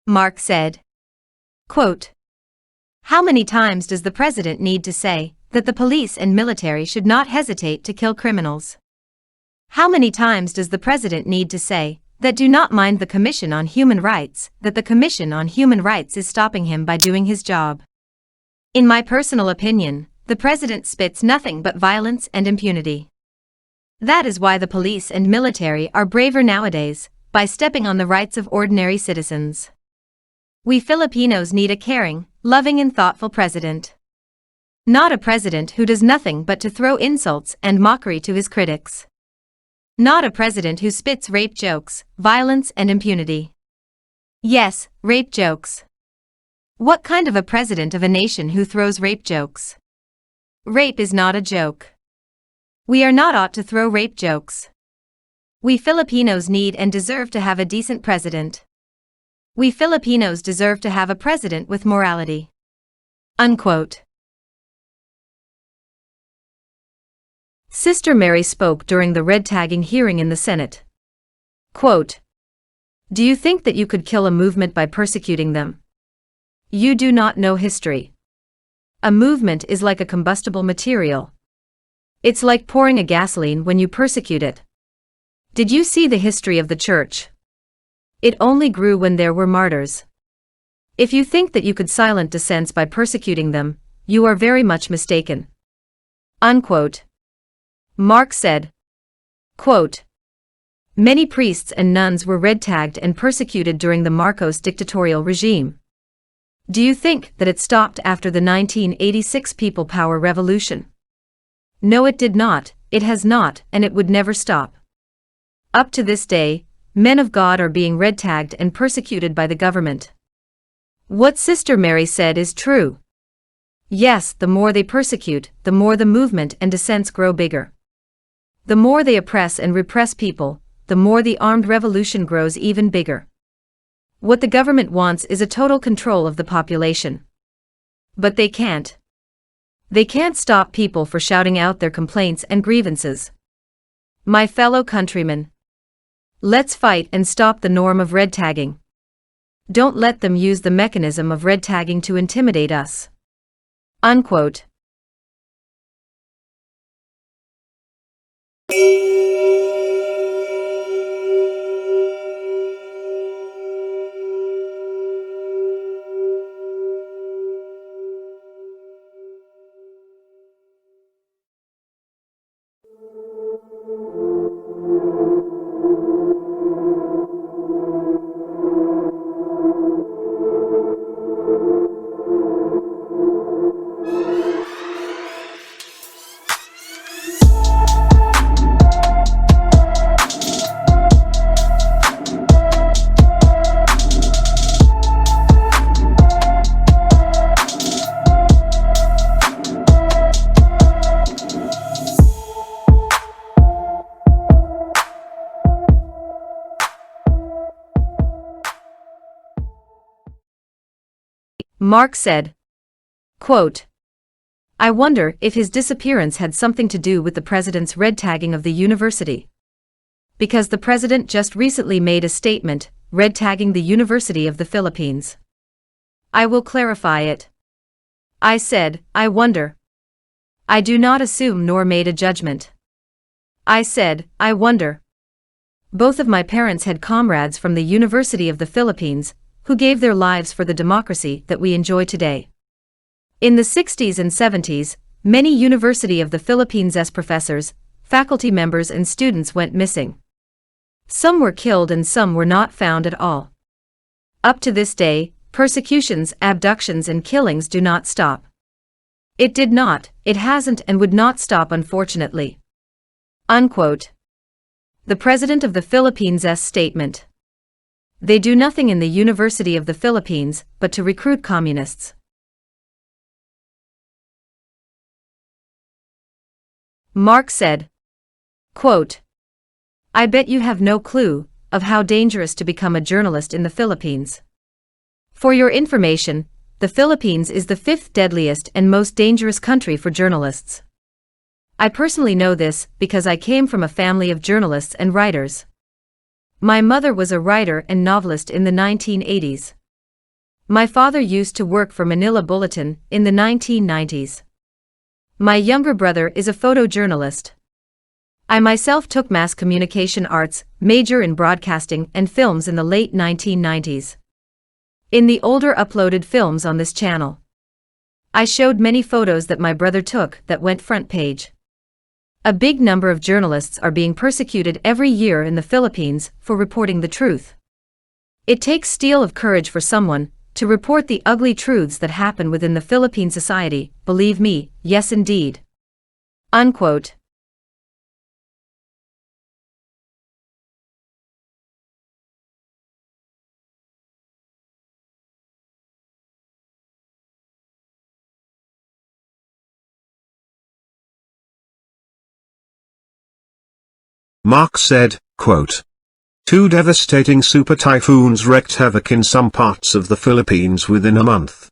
Mark said. Quote, "How many times does the president need to say that the police and military should not hesitate to kill criminals? How many times does the president need to say that do not mind the Commission on Human Rights, that the Commission on Human Rights is stopping him by doing his job? In my personal opinion, the president spits nothing but violence and impunity. That is why the police and military are braver nowadays, by stepping on the rights of ordinary citizens. We Filipinos need a caring, loving and thoughtful president. Not a president who does nothing but to throw insults and mockery to his critics. Not a president who spits rape jokes, violence and impunity. Yes, rape jokes. What kind of a president of a nation who throws rape jokes? Rape is not a joke. We are not ought to throw rape jokes. We Filipinos need and deserve to have a decent president. We Filipinos deserve to have a president with morality." Unquote. Sister Mary spoke during the red tagging hearing in the Senate. Quote, "Do you think that you could kill a movement by persecuting them? You do not know history. A movement is like a combustible material. It's like pouring a gasoline when you persecute it. Did you see the history of the church? It only grew when there were martyrs. If you think that you could silence dissents by persecuting them, you are very much mistaken." Unquote. Mark said, quote, "Many priests and nuns were red-tagged and persecuted during the Marcos dictatorial regime. Do you think that it stopped after the 1986 People Power Revolution? No, it did not, it has not, and it would never stop. Up to this day, men of God are being red-tagged and persecuted by the government. What Sister Mary said is true. Yes, the more they persecute, the more the movement and dissents grow bigger. The more they oppress and repress people, the more the armed revolution grows even bigger. What the government wants is a total control of the population. But they can't. They can't stop people for shouting out their complaints and grievances. My fellow countrymen, let's fight and stop the norm of red tagging. Don't let them use the mechanism of red tagging to intimidate us." Unquote. Mark said, quote, "I wonder if his disappearance had something to do with the president's red tagging of the university. Because the president just recently made a statement, red tagging the University of the Philippines. I will clarify it. I said, I wonder. I do not assume nor made a judgment. I said, I wonder. Both of my parents had comrades from the University of the Philippines, who gave their lives for the democracy that we enjoy today. In the 60s and 70s, many University of the Philippines' professors, faculty members and students went missing. Some were killed and some were not found at all. Up to this day, persecutions, abductions and killings do not stop. It did not, it hasn't and would not stop, unfortunately." Unquote. The President of the Philippines' statement. They do nothing in the University of the Philippines but to recruit communists. Mark said, quote, "I bet you have no clue of how dangerous to become a journalist in the Philippines. For your information, the Philippines is the 5th deadliest and most dangerous country for journalists. I personally know this because I came from a family of journalists and writers. My mother was a writer and novelist in the 1980s. My father used to work for Manila Bulletin in the 1990s. My younger brother is a photojournalist. I myself took mass communication arts, major in broadcasting and films in the late 1990s. In the older uploaded films on this channel, I showed many photos that my brother took that went front page. A big number of journalists are being persecuted every year in the Philippines for reporting the truth. It takes steel of courage for someone to report the ugly truths that happen within the Philippine society, believe me, yes indeed. Unquote. Mark said, quote, "Two devastating super typhoons wreaked havoc in some parts of the Philippines within a month.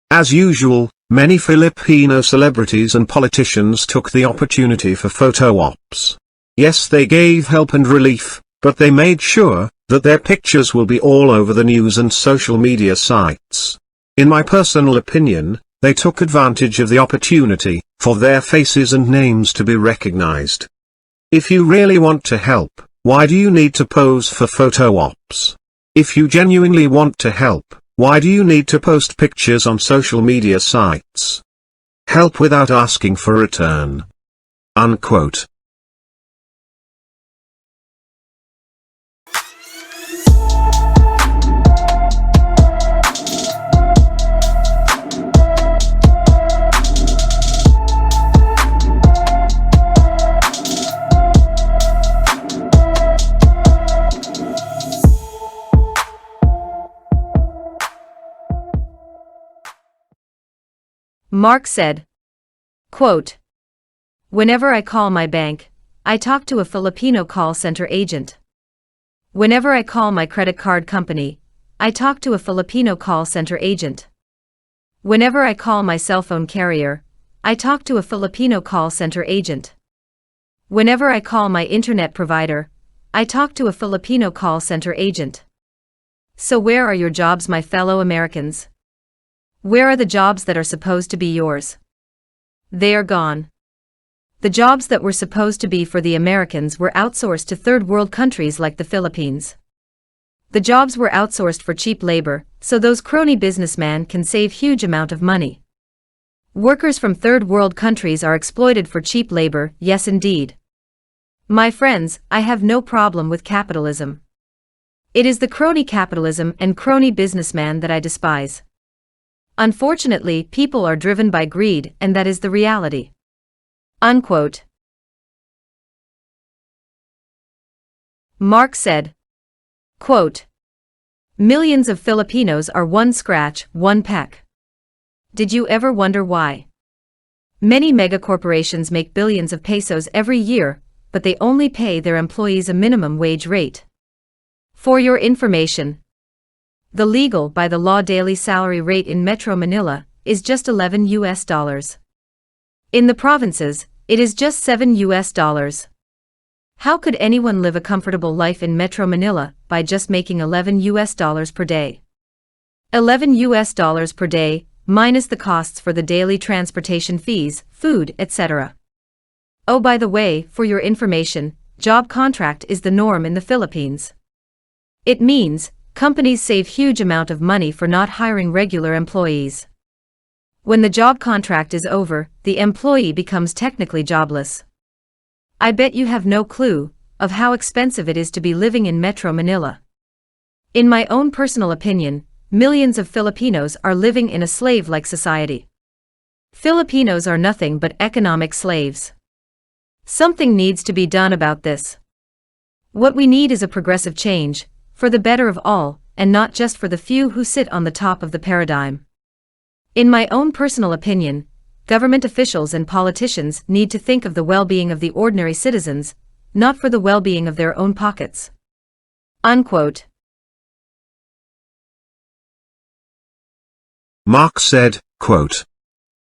As usual, many Filipino celebrities and politicians took the opportunity for photo ops. Yes, they gave help and relief, but they made sure that their pictures will be all over the news and social media sites. In my personal opinion, they took advantage of the opportunity for their faces and names to be recognized. If you really want to help, why do you need to pose for photo ops? If you genuinely want to help, why do you need to post pictures on social media sites? Help without asking for return." Unquote. Mark said, quote, "Whenever I call my bank, I talk to a Filipino call center agent. Whenever I call my credit card company, I talk to a Filipino call center agent. Whenever I call my cell phone carrier, I talk to a Filipino call center agent. Whenever I call my internet provider, I talk to a Filipino call center agent. So where are your jobs, my fellow Americans? Where are the jobs that are supposed to be yours? They are gone. The jobs that were supposed to be for the Americans were outsourced to third world countries like the Philippines. The jobs were outsourced for cheap labor, so those crony businessmen can save huge amount of money. Workers from third world countries are exploited for cheap labor, yes indeed. My friends, I have no problem with capitalism. It is the crony capitalism and crony businessman that I despise. Unfortunately, people are driven by greed, and that is the reality." Unquote. Mark said, quote, "Millions of Filipinos are one scratch, one peck. Did you ever wonder why? Many megacorporations make billions of pesos every year, but they only pay their employees a minimum wage rate. For your information, the legal by the law daily salary rate in Metro Manila is just $11. In the provinces, it is just $7. How could anyone live a comfortable life in Metro Manila by just making $11 per day? $11 per day, minus the costs for the daily transportation fees, food, etc. Oh, by the way, for your information, job contract is the norm in the Philippines. It means companies save huge amount of money for not hiring regular employees. When the job contract is over, the employee becomes technically jobless. I bet you have no clue of how expensive it is to be living in Metro Manila. In my own personal opinion, millions of Filipinos are living in a slave-like society. Filipinos are nothing but economic slaves. Something needs to be done about this. What we need is a progressive change, for the better of all, and not just for the few who sit on the top of the paradigm. In my own personal opinion, government officials and politicians need to think of the well-being of the ordinary citizens, not for the well-being of their own pockets." Unquote. Mark said, quote,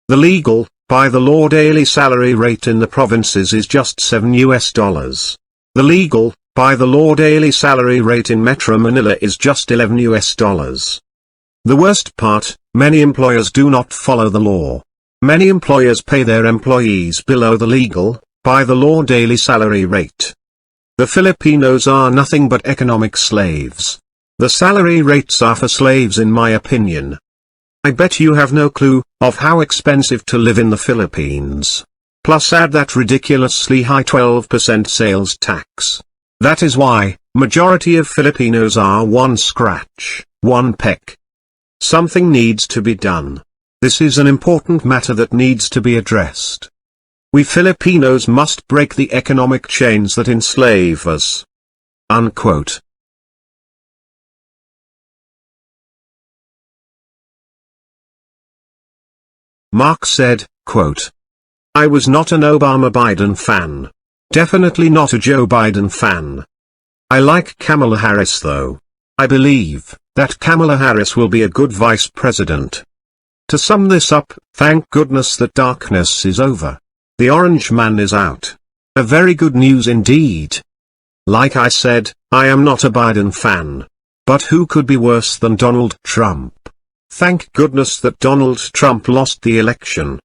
"The legal, by the law daily salary rate in the provinces is just $7. The legal, by the law daily salary rate in Metro Manila is just $11. The worst part, many employers do not follow the law. Many employers pay their employees below the legal, by the law daily salary rate. The Filipinos are nothing but economic slaves. The salary rates are for slaves in my opinion. I bet you have no clue of how expensive to live in the Philippines. Plus add that ridiculously high 12% sales tax. That is why, majority of Filipinos are one scratch, one peck. Something needs to be done. This is an important matter that needs to be addressed. We Filipinos must break the economic chains that enslave us. Unquote. Mark said, quote, I was not an Obama-Biden fan. Definitely not a Joe Biden fan. I like Kamala Harris though. I believe that Kamala Harris will be a good vice president. To sum this up, thank goodness that darkness is over. The orange man is out. A very good news indeed. Like I said, I am not a Biden fan. But who could be worse than Donald Trump? Thank goodness that Donald Trump lost the election.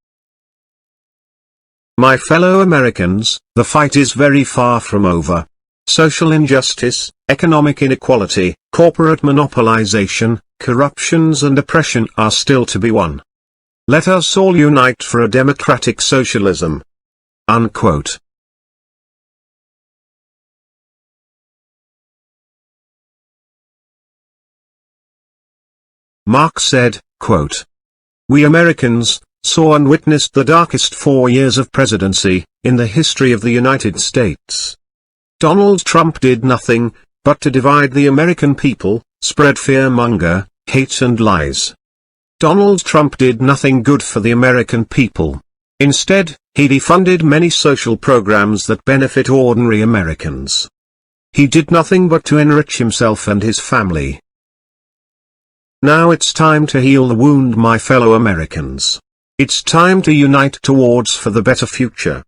My fellow Americans, the fight is very far from over. Social injustice, economic inequality, corporate monopolization, corruptions and oppression are still to be won. Let us all unite for a democratic socialism. Unquote. Mark said, quote, we Americans saw and witnessed the darkest 4 years of presidency in the history of the United States. Donald Trump did nothing but to divide the American people, spread fear-monger, hate and lies. Donald Trump did nothing good for the American people. Instead, he defunded many social programs that benefit ordinary Americans. He did nothing but to enrich himself and his family. Now it's time to heal the wound, my fellow Americans. It's time to unite towards for the better future.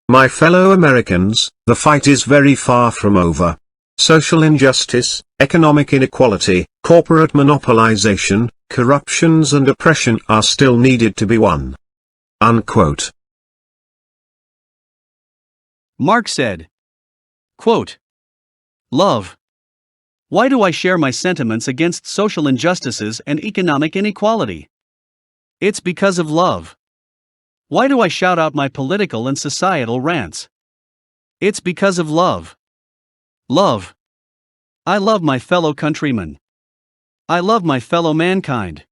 My fellow Americans, the fight is very far from over. Social injustice, economic inequality, corporate monopolization, corruptions and oppression are still needed to be won. Unquote. Mark said, quote, love. Why do I share my sentiments against social injustices and economic inequality? It's because of love. Why do I shout out my political and societal rants? It's because of love. Love. I love my fellow countrymen. I love my fellow mankind.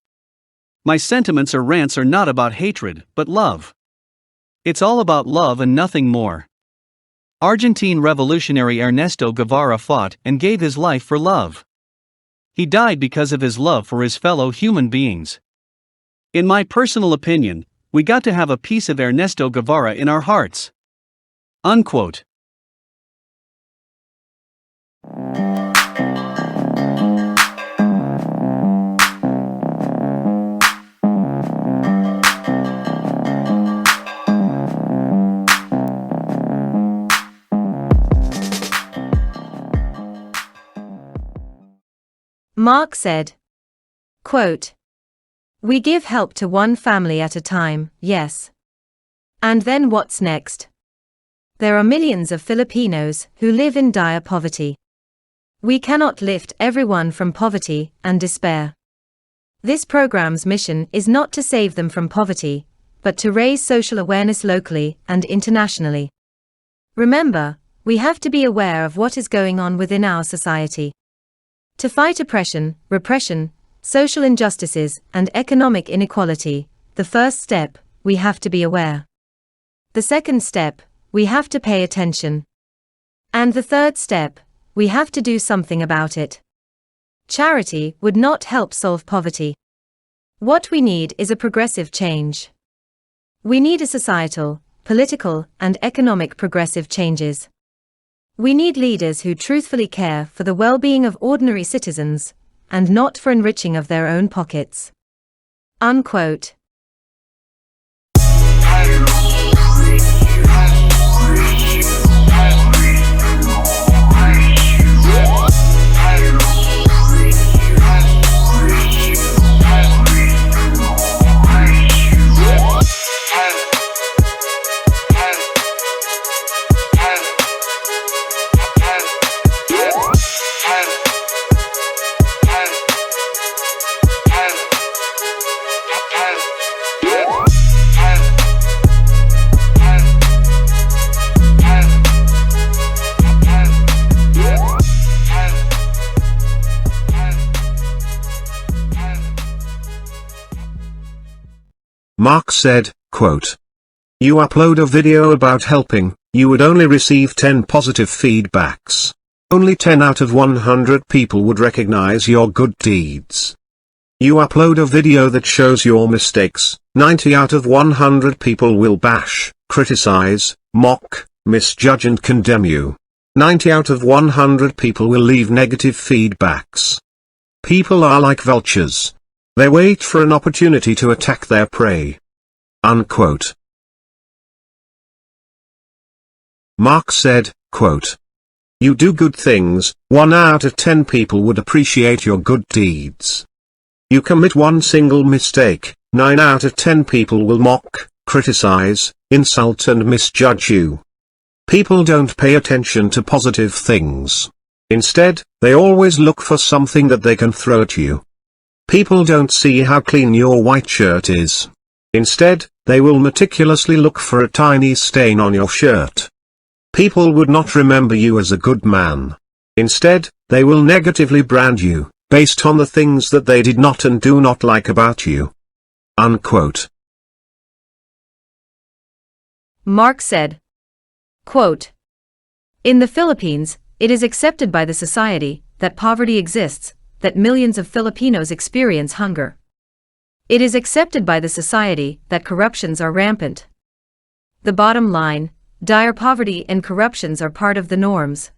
My sentiments or rants are not about hatred, but love. It's all about love and nothing more. Argentine revolutionary Ernesto Guevara fought and gave his life for love. He died because of his love for his fellow human beings. In my personal opinion, we got to have a piece of Ernesto Guevara in our hearts. Unquote. Mark said, quote, we give help to one family at a time, yes. And then what's next? There are millions of Filipinos who live in dire poverty. We cannot lift everyone from poverty and despair. This program's mission is not to save them from poverty, but to raise social awareness locally and internationally. Remember, we have to be aware of what is going on within our society. To fight oppression, repression, social injustices, and economic inequality, the first step, we have to be aware. The second step, we have to pay attention. And the third step, we have to do something about it. Charity would not help solve poverty. What we need is a progressive change. We need a societal, political, and economic progressive changes. We need leaders who truthfully care for the well-being of ordinary citizens, and not for enriching of their own pockets. Unquote. Mark said, quote, "You upload a video about helping, you would only receive 10 positive feedbacks. Only 10 out of 100 people would recognize your good deeds. You upload a video that shows your mistakes, 90 out of 100 people will bash, criticize, mock, misjudge and condemn you. 90 out of 100 people will leave negative feedbacks. People are like vultures. They wait for an opportunity to attack their prey." Unquote. Mark said, quote, "You do good things, 1 out of 10 people would appreciate your good deeds. You commit one single mistake, 9 out of 10 people will mock, criticize, insult and misjudge you. People don't pay attention to positive things. Instead, they always look for something that they can throw at you. People don't see how clean your white shirt is. Instead, they will meticulously look for a tiny stain on your shirt. People would not remember you as a good man. Instead, they will negatively brand you, based on the things that they did not and do not like about you." Unquote. Mark said, quote, "In the Philippines, it is accepted by the society that poverty exists, that millions of Filipinos experience hunger. It is accepted by the society that corruptions are rampant. The bottom line, dire poverty and corruptions are part of the norms.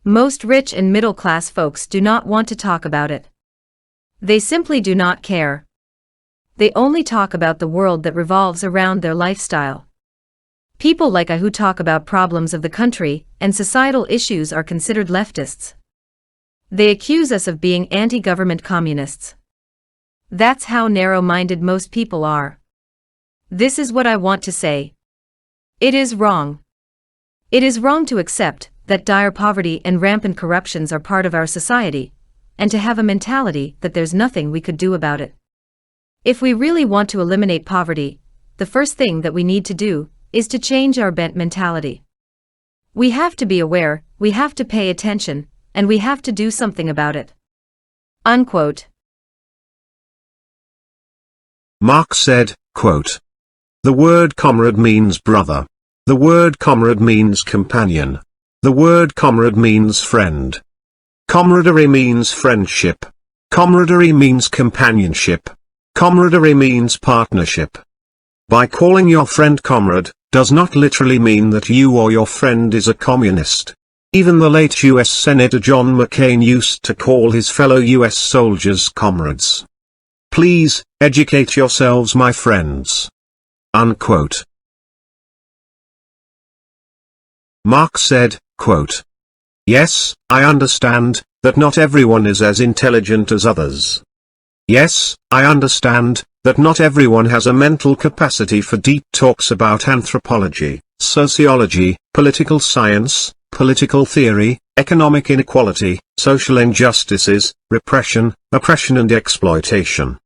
Most rich and middle-class folks do not want to talk about it. They simply do not care. They only talk about the world that revolves around their lifestyle. People like I who talk about problems of the country and societal issues are considered leftists. They accuse us of being anti-government communists. That's how narrow-minded most people are. This is what I want to say. It is wrong. It is wrong to accept that dire poverty and rampant corruptions are part of our society, and to have a mentality that there's nothing we could do about it. If we really want to eliminate poverty, the first thing that we need to do is to change our bent mentality. We have to be aware, we have to pay attention, and we have to do something about it." Unquote. Mark said, quote, "The word comrade means brother. The word comrade means companion. The word comrade means friend. Camaraderie means friendship. Camaraderie means companionship. Camaraderie means partnership. By calling your friend comrade, does not literally mean that you or your friend is a communist. Even the late U.S. Senator John McCain used to call his fellow U.S. soldiers comrades. Please, educate yourselves my friends." Unquote. Mark said, quote, "Yes, I understand that not everyone is as intelligent as others. Yes, I understand that not everyone has a mental capacity for deep talks about anthropology, sociology, political science, political theory, economic inequality, social injustices, repression, oppression and exploitation.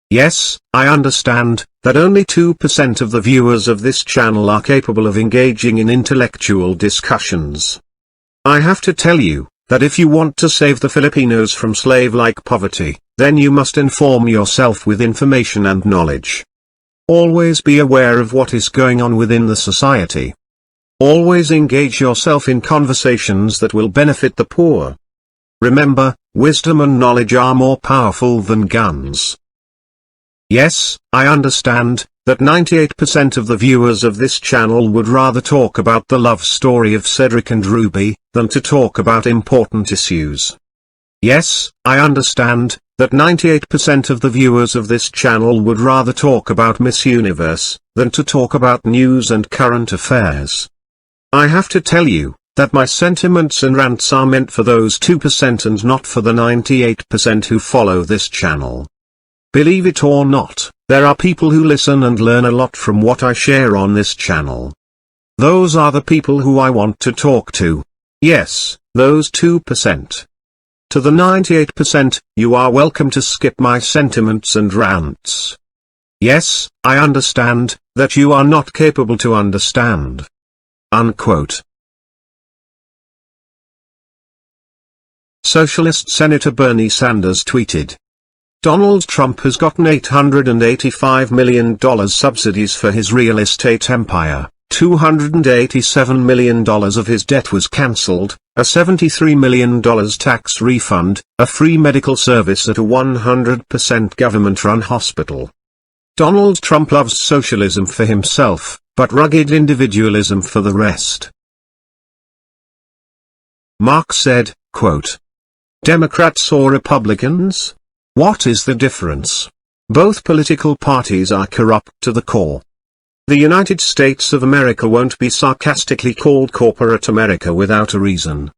Yes, I understand that only 2% of the viewers of this channel are capable of engaging in intellectual discussions. I have to tell you that if you want to save the Filipinos from slave-like poverty, then you must inform yourself with information and knowledge. Always be aware of what is going on within the society. Always engage yourself in conversations that will benefit the poor. Remember, wisdom and knowledge are more powerful than guns. Yes, I understand that 98% of the viewers of this channel would rather talk about the love story of Cedric and Ruby than to talk about important issues. Yes, I understand that 98% of the viewers of this channel would rather talk about Miss Universe than to talk about news and current affairs. I have to tell you that my sentiments and rants are meant for those 2% and not for the 98% who follow this channel. Believe it or not, there are people who listen and learn a lot from what I share on this channel. Those are the people who I want to talk to. Yes, those 2%. To the 98%, you are welcome to skip my sentiments and rants. Yes, I understand that you are not capable to understand. Unquote. Socialist Senator Bernie Sanders tweeted, Donald Trump has gotten $885 million subsidies for his real estate empire. $287 million of his debt was cancelled, a $73 million tax refund, a free medical service at a 100% government-run hospital. Donald Trump loves socialism for himself, but rugged individualism for the rest. Mark said, quote, "Democrats or Republicans? What is the difference? Both political parties are corrupt to the core. The United States of America won't be sarcastically called corporate America without a reason.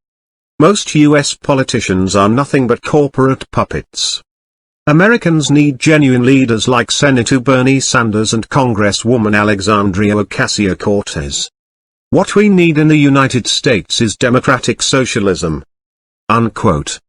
Most US politicians are nothing but corporate puppets. Americans need genuine leaders like Senator Bernie Sanders and Congresswoman Alexandria Ocasio-Cortez. What we need in the United States is democratic socialism." Unquote.